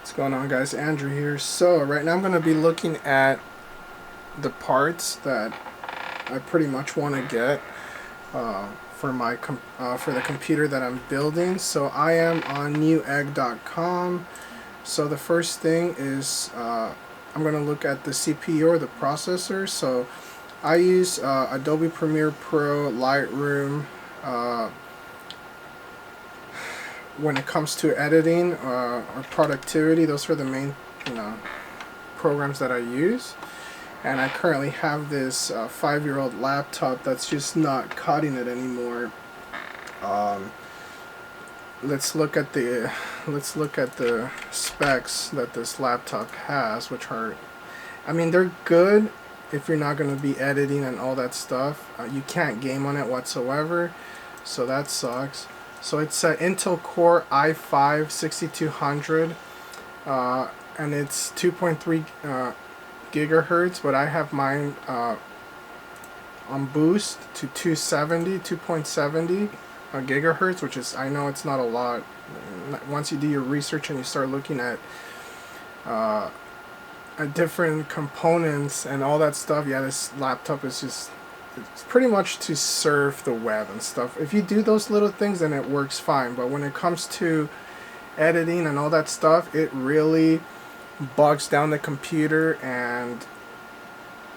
What's going on, guys? Andrew here. So right now I'm going to be looking at the parts that I pretty much want to get for the computer that I'm building. So I am on newegg.com. So the first thing is I'm going to look at the CPU or the processor. So I use Adobe Premiere Pro, Lightroom. When it comes to editing or productivity, those are the main programs that I use. And I currently have this 5-year-old laptop that's just not cutting it anymore. Let's look at the specs that this laptop has, which are, I mean, they're good if you're not going to be editing and all that stuff. You can't game on it whatsoever, so that sucks. So it's an Intel Core i5-6200, and it's 2.3 gigahertz, but I have mine on boost to 2.70 gigahertz, which is, I know it's not a lot. Once you do your research and you start looking at different components and all that stuff, yeah, this laptop is just, it's pretty much to surf the web and stuff. If you do those little things, then it works fine. But when it comes to editing and all that stuff, it really bogs down the computer and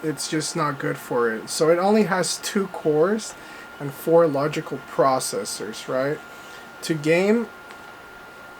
it's just not good for it. So it only has 2 cores and 4 logical processors, right? To game,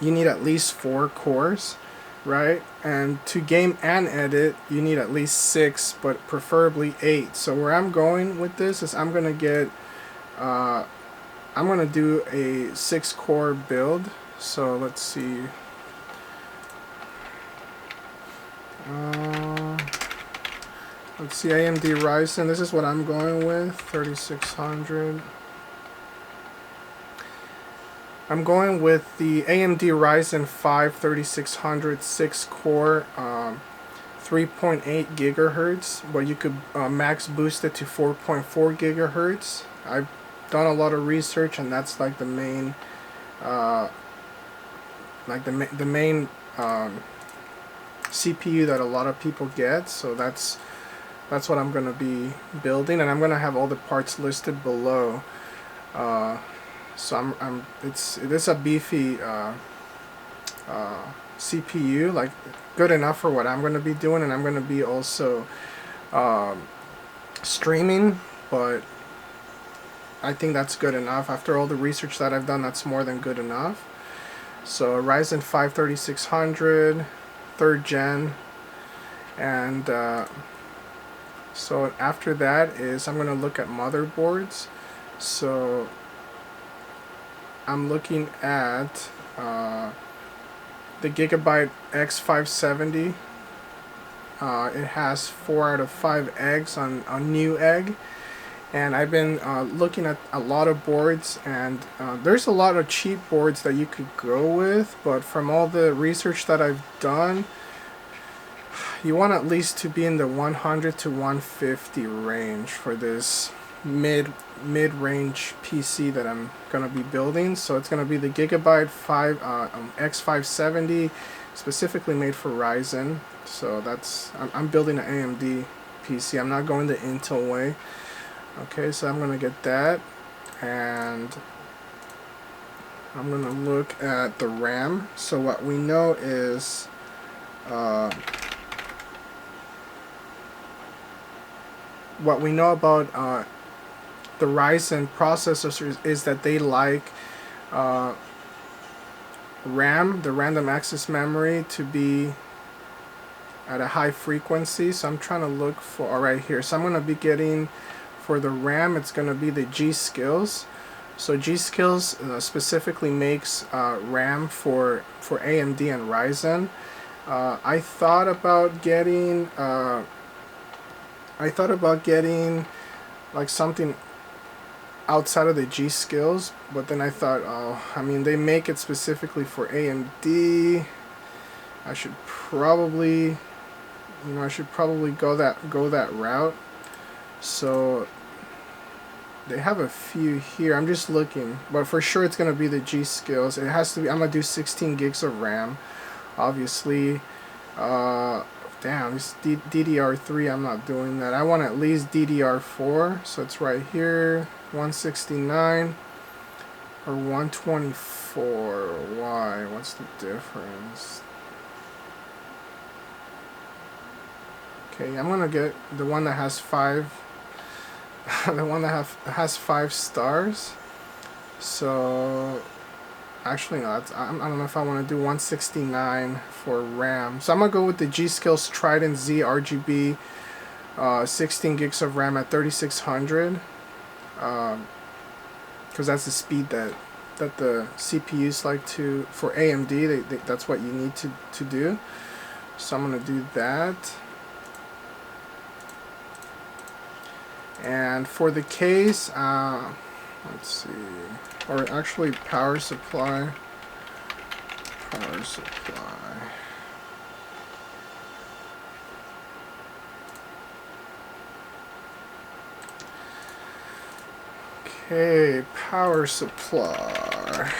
you need at least 4 cores, right? And to game and edit, you need at least 6, but preferably 8. So where I'm going with this is I'm gonna do a 6-core build. So let's see. Let's see, AMD RYZEN. This is what I'm going with, 3600. I'm going with the AMD Ryzen 5 3600 6-core 3.8 gigahertz, but you could max boost it to 4.4 gigahertz. I've done a lot of research, and that's like the main CPU that a lot of people get. So that's what I'm gonna be building, and I'm gonna have all the parts listed below. So it is a beefy CPU, like good enough for what I'm going to be doing, and I'm going to be also streaming, but I think that's good enough. After all the research that I've done, that's more than good enough. So Ryzen 5 3600, 3rd gen, and so after that is I'm going to look at motherboards. So I'm looking at the GIGABYTE X570. It has 4 out of 5 eggs on Newegg, and I've been looking at a lot of boards, and there's a lot of cheap boards that you could go with, but from all the research that I've done, you want at least to be in the 100 to 150 range for this mid-range PC that I'm gonna be building. So it's gonna be the GIGABYTE X570, specifically made for Ryzen. So that's, I'm building an AMD PC. I'm not going the Intel way. Okay, so I'm gonna get that, and I'm gonna look at the RAM. So what we know is what we know about the Ryzen processors is that they like RAM, the random access memory, to be at a high frequency. So I'm trying to look for, right here, so I'm going to be getting, for the RAM, it's going to be the G.SKILL. So G.SKILL specifically makes RAM for AMD and Ryzen. I thought about getting like something outside of the G.SKILL, but then I thought, oh, I mean, they make it specifically for AMD. I should probably go that route. So they have a few here. I'm just looking, but for sure it's gonna be the G.SKILL. It has to be. I'm gonna do 16 gigs of RAM. obviously. Damn, this DDR3, I'm not doing that. I want at least DDR4, so it's right here, 169 or 124. Why? What's the difference? Okay, I'm gonna get the one that has 5. The one that has 5 stars. So actually, no. I don't know if I want to do 169 for RAM. So I'm gonna go with the G.SKILL Trident Z RGB, 16 gigs of RAM at 3600, because that's the speed that the CPUs like to for AMD. That's what you need to do. So I'm gonna do that. And for the case, let's see, or actually power supply. Okay, power supply.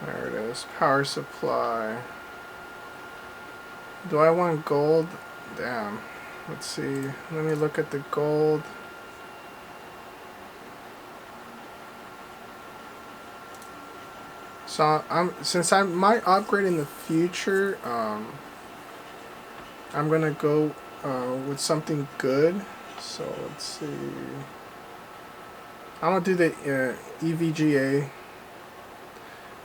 There it is, power supply. Do I want gold? Damn. Let's see. Let me look at the gold. So since I might upgrade in the future, I'm gonna go with something good. So let's see. I'm gonna do the EVGA.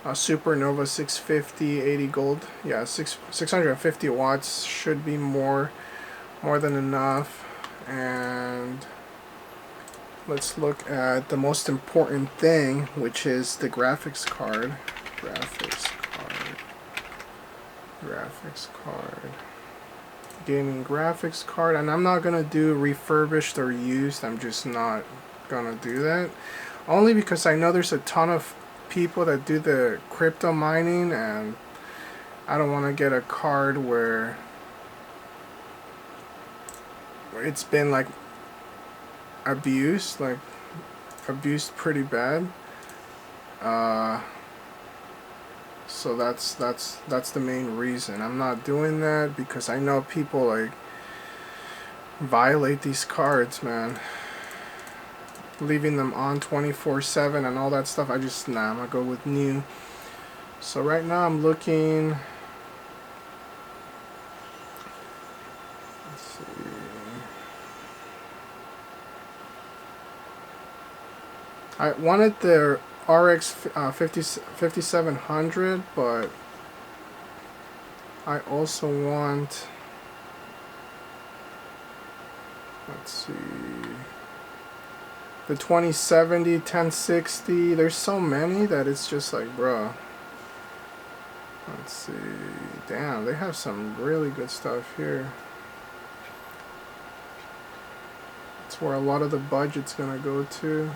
Supernova 650, 80 gold. Yeah, 650 watts should be more than enough. And let's look at the most important thing, which is the graphics card. Gaming graphics card. And I'm not gonna do refurbished or used. I'm just not gonna do that. Only because I know there's a ton of people that do the crypto mining, and I don't want to get a card where it's been like abused pretty bad. So that's the main reason I'm not doing that, because I know people like violate these cards, man, leaving them on 24/7 and all that stuff. I'm gonna go with new. So right now I'm looking, let's see, I wanted the RX 5700, but I also want, let's see, the 2070, 1060. There's so many that it's just like, bro. Let's see. Damn, they have some really good stuff here. That's where a lot of the budget's gonna go to.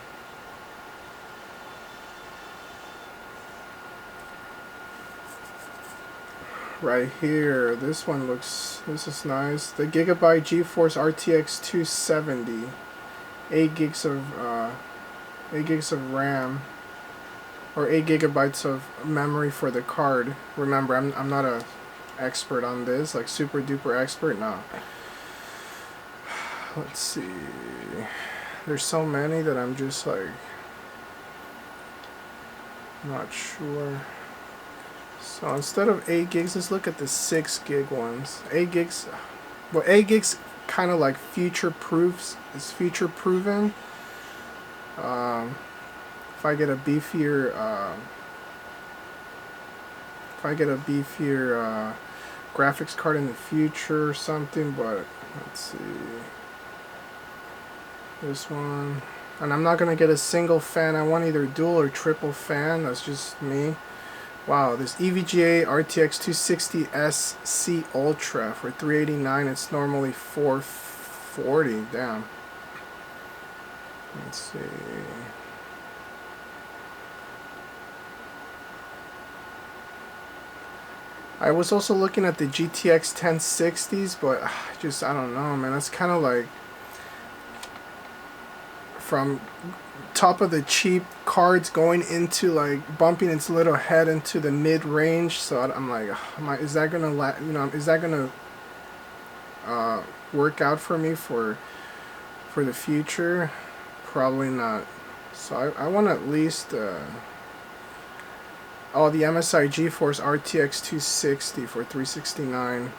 Right here, this is nice. The GIGABYTE GeForce RTX 270. 8 gigs of RAM, or 8 gigabytes of memory for the card. Remember, I'm not a expert on this, like super duper expert. No. Let's see. There's so many that I'm just like not sure. So instead of 8 gigs, let's look at the 6 gig ones. 8 gigs. Well, 8 gigs kind of like future proven. If I get a beefier graphics card in the future or something. But let's see, this one, and I'm not gonna get a single fan. I want either dual or triple fan. That's just me. Wow, this EVGA RTX 260 SC Ultra for $389. It's normally $440. Damn. Let's see. I was also looking at the GTX 1060s, but I don't know, man. That's kind of like, from top of the cheap cards going into like bumping its little head into the mid range. So I'm like, is that gonna is that gonna work out for me for the future? Probably not. So I want at least the MSI GeForce RTX 260 for $369.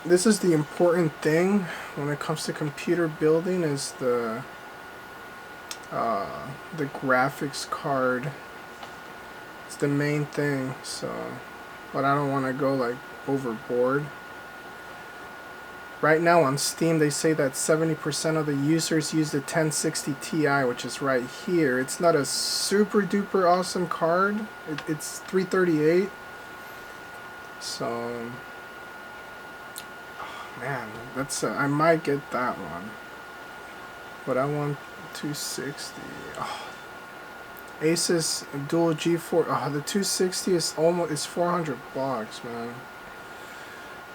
This is the important thing when it comes to computer building, is the graphics card. It's the main thing. So, but I don't want to go like overboard. Right now on Steam they say that 70% of the users use the 1060 Ti, which is right here. It's not a super duper awesome card. It's 338. So man, that's I might get that one, but I want 260. Asus dual G4. The 260 is almost $400, man.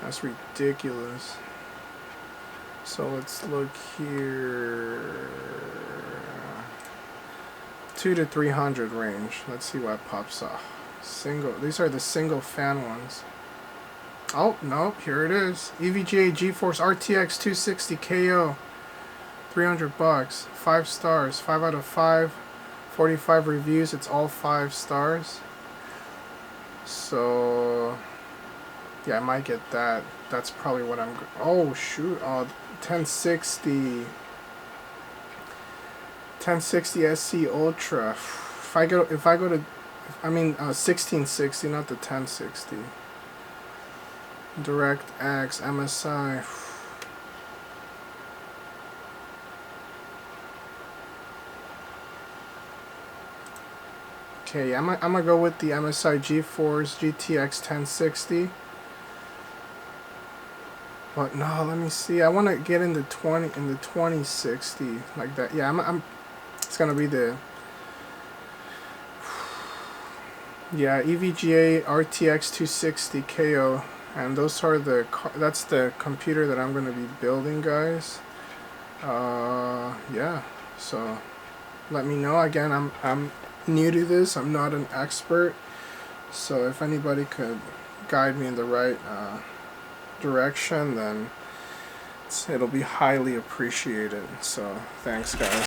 That's ridiculous. So let's look here. 200 to 300 range. Let's see what pops up. Single. These are the single fan ones. Oh, nope, here it is. EVGA GeForce RTX 260 KO. $300. 5 stars. 5 out of 5. 45 reviews. It's all 5 stars. So, yeah, I might get that. That's probably what I'm... Oh, shoot. 1060 SC Ultra. If I go to 1660, not the 1060. DirectX MSI. Okay, I'm gonna go with the MSI GeForce GTX 1060. But no, let me see. I want to get in the 2060 like that. Yeah, it's gonna be the EVGA RTX 260 KO, and those are that's the computer that I'm gonna be building, guys. Yeah. So let me know. Again, I'm new to this. I'm not an expert. So if anybody could guide me in the right direction, then it'll be highly appreciated. So thanks, guys.